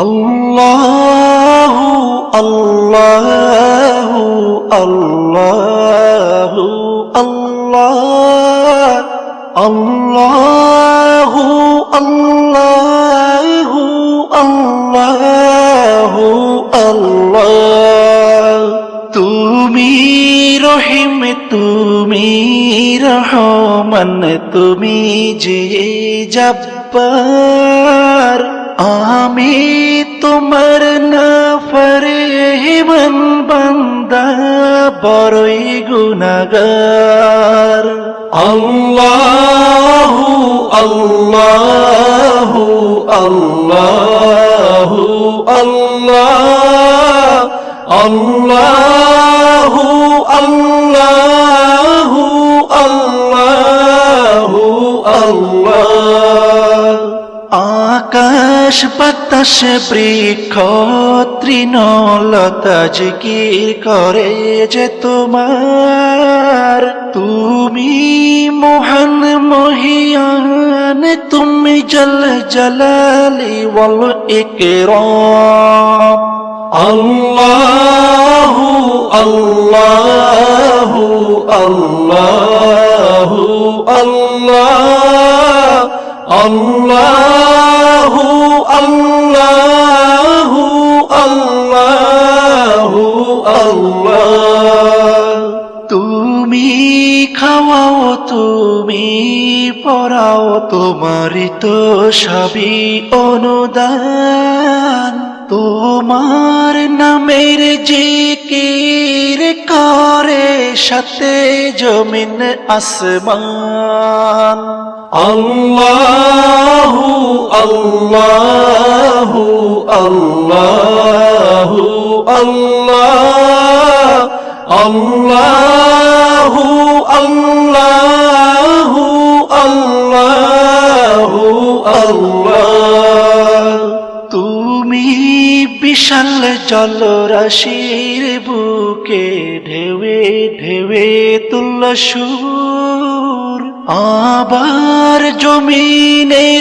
আল্লাহু আল্লাহু আল্লাহু আল্লাহ আল্লাহু আল্লাহু আল্লাহু আল্লাহ। তুমি রহিম, তুমি রহমান, তুমি যে জব্বার, আমি তোমার নাফরমান বান্দা, বড়ই গুনাহগার। আল্লাহু আল্লাহু আল্লাহু আল্লাহ আল্লাহু আল্লাহু আল্লাহু আল্লাহ। আকাশ বাতাস বৃক্ষ তৃণলতা জিকির করে যে তোমার, তুমি মহান মহিয়ান, তুমি জল জলালি ওয়াল ইকরাম। আল্লাহু আল্লাহু আল্লাহু আল্লাহ আল্লাহু আল্লাহু আল্লাহু আল্লাহ। তুমি খাওয়াও, তুমি পড়াও, তোমারই তো সবই অনুদান। তোমার নামের জিকির করে সাথে জমিন আসমান। আল্লাহু আল্লাহু আল্লাহু আল্লাহ আল্লাহু আল্লাহু আল্লাহু আল্লাহ। তুমি বিশাল জলরাশির বুকে ঢেউে ঢেউে তুলল সুর, আবার জমিনের